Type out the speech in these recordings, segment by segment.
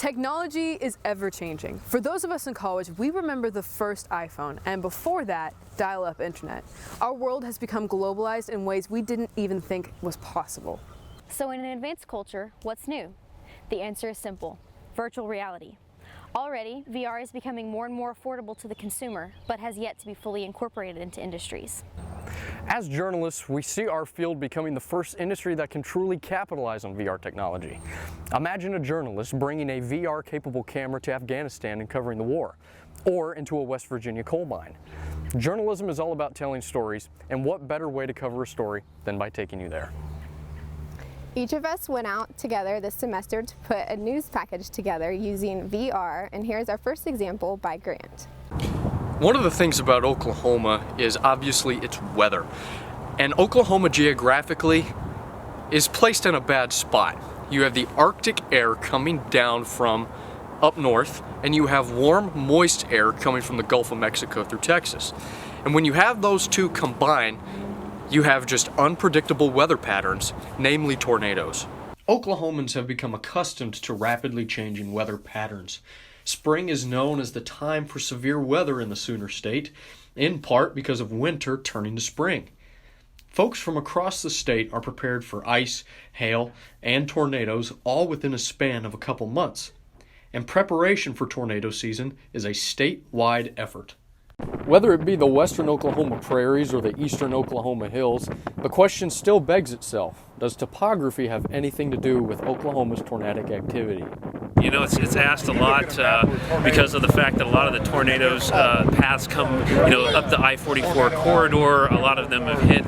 Technology is ever-changing. For those of us in college, we remember the first iPhone, and before that, dial-up internet. Our world has become globalized in ways we didn't even think was possible. So in an advanced culture, what's new? The answer is simple: virtual reality. Already, VR is becoming more and more affordable to the consumer, but has yet to be fully incorporated into industries. As journalists, we see our field becoming the first industry that can truly capitalize on VR technology. Imagine a journalist bringing a VR-capable camera to Afghanistan and covering the war, or into a West Virginia coal mine. Journalism is all about telling stories, and what better way to cover a story than by taking you there? Each of us went out together this semester to put a news package together using VR, and here's our first example by Grant. One of the things about Oklahoma is obviously its weather. And Oklahoma geographically is placed in a bad spot. You have the Arctic air coming down from up north, and you have warm, moist air coming from the Gulf of Mexico through Texas. And when you have those two combined, you have just unpredictable weather patterns, namely tornadoes. Oklahomans have become accustomed to rapidly changing weather patterns. Spring is known as the time for severe weather in the Sooner State, in part because of winter turning to spring. Folks from across the state are prepared for ice, hail, and tornadoes all within a span of a couple months. And preparation for tornado season is a statewide effort. Whether it be the western Oklahoma prairies or the eastern Oklahoma hills, the question still begs itself: does topography have anything to do with Oklahoma's tornadic activity? You know, it's asked a lot because of the fact that a lot of the tornadoes paths come, up the I-44 corridor. A lot of them have hit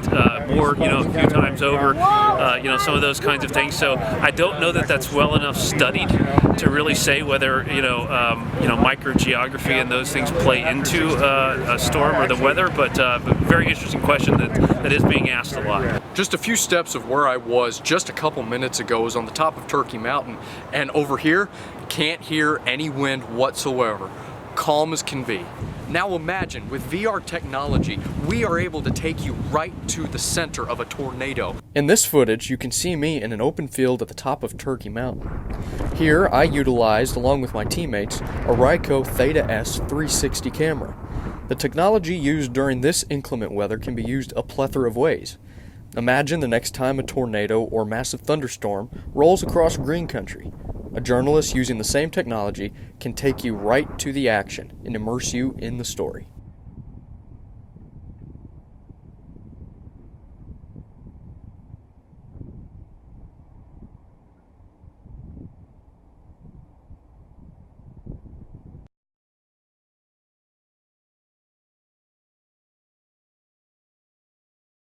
more, a few times over, some of those kinds of things. So I don't know that that's well enough studied to really say whether, microgeography and those things play into a storm or the weather. But very interesting question that is being asked a lot. Just a few steps of where I was just a couple minutes ago was on the top of Turkey Mountain, and over here, can't hear any wind whatsoever. Calm as can be. Now imagine, with VR technology, we are able to take you right to the center of a tornado. In this footage, you can see me in an open field at the top of Turkey Mountain. Here, I utilized, along with my teammates, a Ryko Theta S 360 camera. The technology used during this inclement weather can be used a plethora of ways. Imagine the next time a tornado or massive thunderstorm rolls across green country. A journalist using the same technology can take you right to the action and immerse you in the story.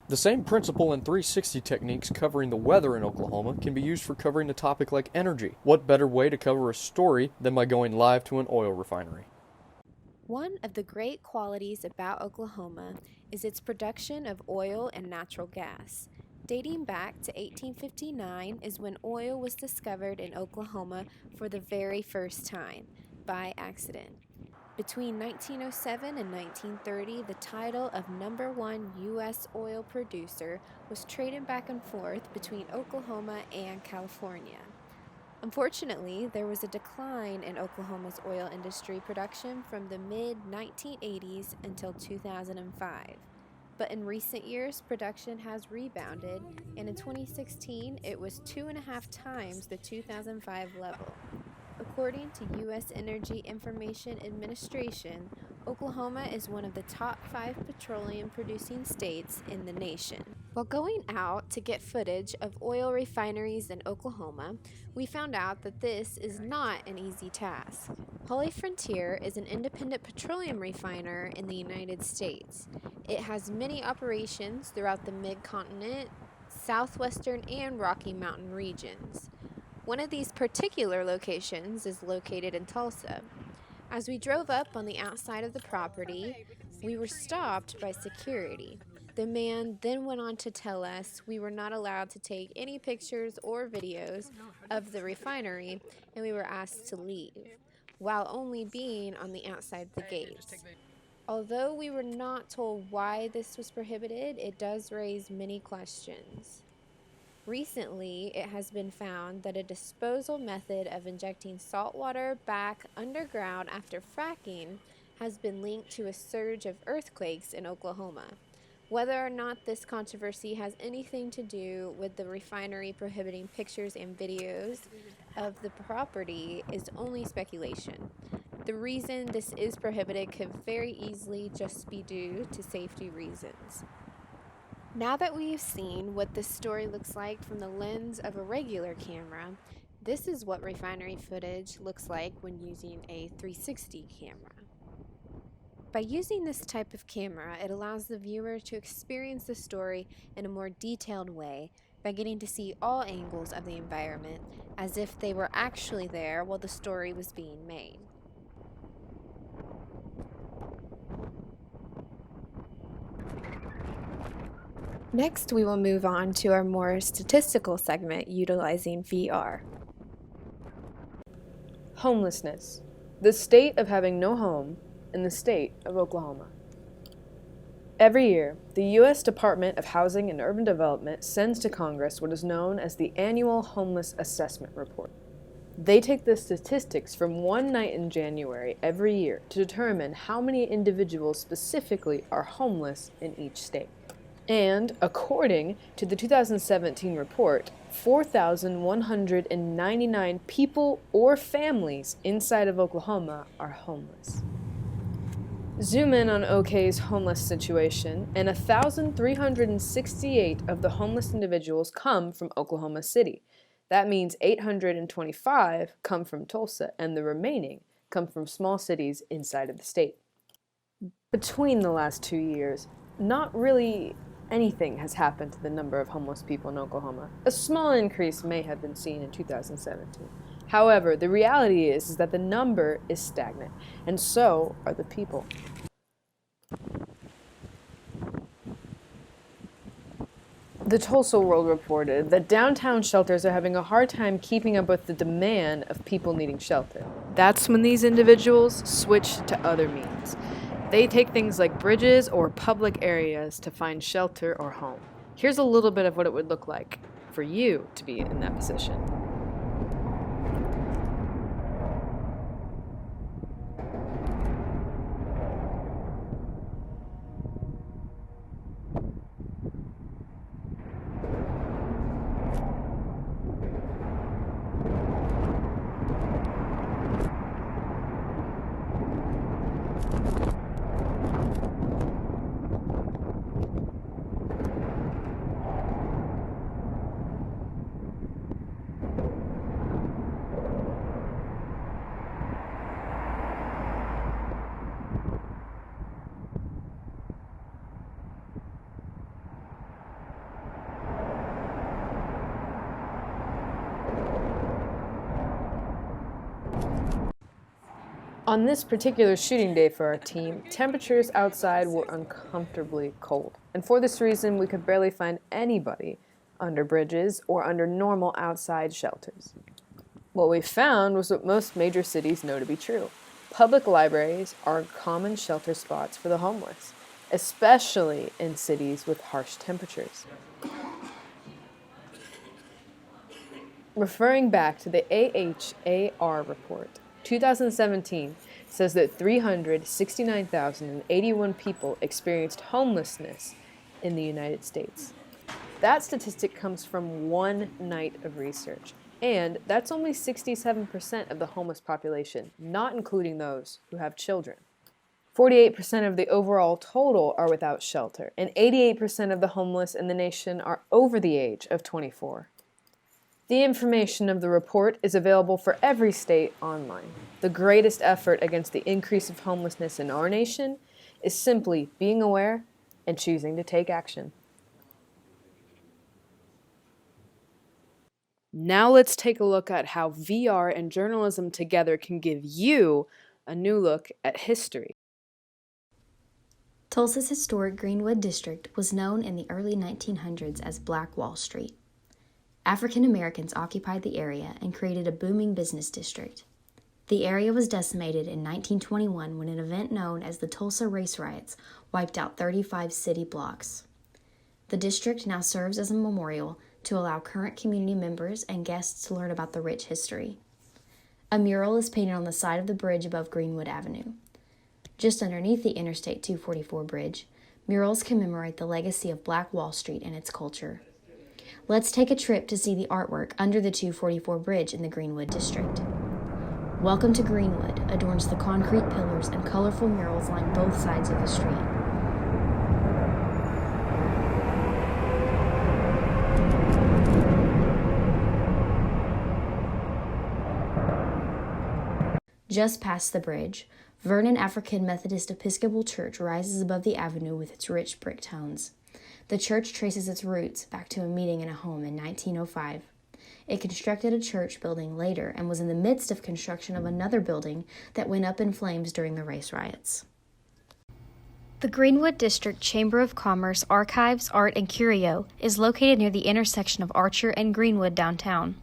The same principle and 360 techniques covering the weather in Oklahoma can be used for covering a topic like energy. What better way to cover a story than by going live to an oil refinery? One of the great qualities about Oklahoma is its production of oil and natural gas. Dating back to 1859 is when oil was discovered in Oklahoma for the very first time, by accident. Between 1907 and 1930, the title of #1 U.S. oil producer was traded back and forth between Oklahoma and California. Unfortunately, there was a decline in Oklahoma's oil industry production from the mid-1980s until 2005. But in recent years, production has rebounded, and in 2016, it was 2.5 times the 2005 level. According to U.S. Energy Information Administration, Oklahoma is one of the top 5 petroleum-producing states in the nation. While going out to get footage of oil refineries in Oklahoma, we found out that this is not an easy task. HollyFrontier is an independent petroleum refiner in the United States. It has many operations throughout the Mid-Continent, Southwestern, and Rocky Mountain regions. One of these particular locations is located in Tulsa. As we drove up on the outside of the property, we were stopped by security. The man then went on to tell us we were not allowed to take any pictures or videos of the refinery, and we were asked to leave, while only being on the outside of the gates. Although we were not told why this was prohibited, it does raise many questions. Recently, it has been found that a disposal method of injecting salt water back underground after fracking has been linked to a surge of earthquakes in Oklahoma. Whether or not this controversy has anything to do with the refinery prohibiting pictures and videos of the property is only speculation. The reason this is prohibited could very easily just be due to safety reasons. Now that we've seen what this story looks like from the lens of a regular camera, this is what refinery footage looks like when using a 360 camera. By using this type of camera, it allows the viewer to experience the story in a more detailed way by getting to see all angles of the environment as if they were actually there while the story was being made. Next, we will move on to our more statistical segment utilizing VR. Homelessness, the state of having no home in the state of Oklahoma. Every year, the U.S. Department of Housing and Urban Development sends to Congress what is known as the Annual Homeless Assessment Report. They take the statistics from one night in January every year to determine how many individuals specifically are homeless in each state. And according to the 2017 report, 4,199 people or families inside of Oklahoma are homeless. Zoom in on OK's homeless situation, and 1,368 of the homeless individuals come from Oklahoma City. That means 825 come from Tulsa, and the remaining come from small cities inside of the state. Between the last 2 years, not really anything has happened to the number of homeless people in Oklahoma. A small increase may have been seen in 2017. However, the reality is that the number is stagnant, and so are the people. The Tulsa World reported that downtown shelters are having a hard time keeping up with the demand of people needing shelter. That's when these individuals switch to other means. They take things like bridges or public areas to find shelter or home. Here's a little bit of what it would look like for you to be in that position. On this particular shooting day for our team, temperatures outside were uncomfortably cold. And for this reason, we could barely find anybody under bridges or under normal outside shelters. What we found was what most major cities know to be true. Public libraries are common shelter spots for the homeless, especially in cities with harsh temperatures. Referring back to the AHAR report, 2017 says that 369,081 people experienced homelessness in the United States. That statistic comes from one night of research, and that's only 67% of the homeless population, not including those who have children. 48% of the overall total are without shelter, and 88% of the homeless in the nation are over the age of 24. The information of the report is available for every state online. The greatest effort against the increase of homelessness in our nation is simply being aware and choosing to take action. Now let's take a look at how VR and journalism together can give you a new look at history. Tulsa's historic Greenwood District was known in the early 1900s as Black Wall Street. African Americans occupied the area and created a booming business district. The area was decimated in 1921 when an event known as the Tulsa Race Riots wiped out 35 city blocks. The district now serves as a memorial to allow current community members and guests to learn about the rich history. A mural is painted on the side of the bridge above Greenwood Avenue. Just underneath the Interstate 244 bridge, murals commemorate the legacy of Black Wall Street and its culture. Let's take a trip to see the artwork under the 244 bridge in the Greenwood district. Welcome to Greenwood adorns the concrete pillars and colorful murals line both sides of the street. Just past the bridge, Vernon African Methodist Episcopal Church rises above the avenue with its rich brick tones. The church traces its roots back to a meeting in a home in 1905. It constructed a church building later and was in the midst of construction of another building that went up in flames during the race riots. The Greenwood District Chamber of Commerce Archives, Art, and Curio is located near the intersection of Archer and Greenwood downtown.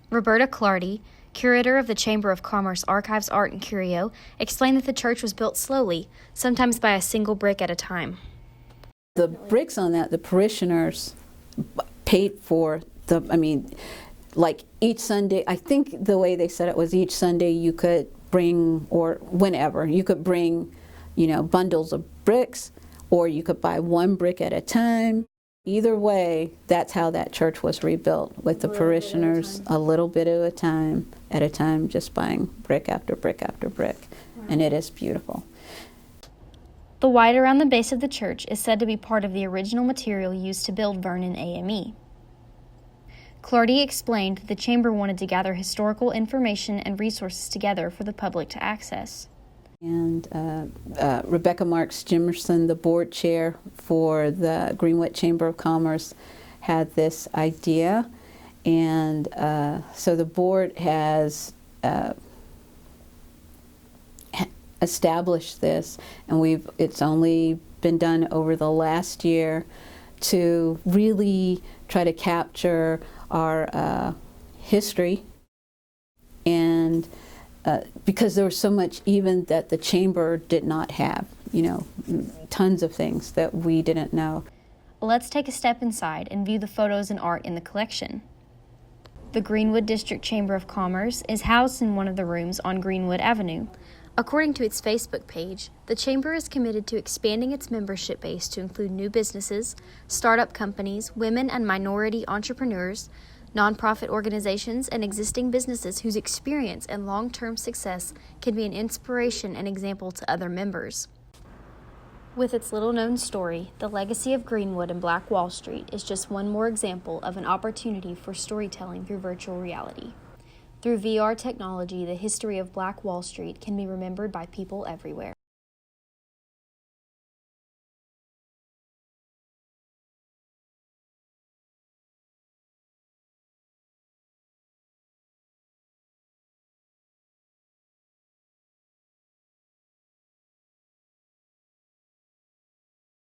Roberta Clardy, curator of the Chamber of Commerce Archives, Art, and Curio, explained that the church was built slowly, sometimes by a single brick at a time. The bricks on that, the parishioners paid for like each Sunday, I think the way they said it was each Sunday you could bring, or whenever, you could bring, bundles of bricks, or you could buy one brick at a time. Either way, that's how that church was rebuilt, with the parishioners a little bit at a time, just buying brick after brick after brick. And it is beautiful. The white around the base of the church is said to be part of the original material used to build Vernon AME. Clardy explained that the chamber wanted to gather historical information and resources together for the public to access. And Rebecca Marks Jimerson, the board chair for the Greenwood Chamber of Commerce, had this idea. And so the board has established this, and it's only been done over the last year to really try to capture our history, and because there was so much even that the chamber did not have, tons of things that we didn't know. Let's take a step inside and view the photos and art in the collection. The Greenwood District Chamber of Commerce is housed in one of the rooms on Greenwood Avenue. According to its Facebook page, the Chamber is committed to expanding its membership base to include new businesses, startup companies, women and minority entrepreneurs, nonprofit organizations, and existing businesses whose experience and long-term success can be an inspiration and example to other members. With its little-known story, the legacy of Greenwood and Black Wall Street is just one more example of an opportunity for storytelling through virtual reality. Through VR technology, the history of Black Wall Street can be remembered by people everywhere.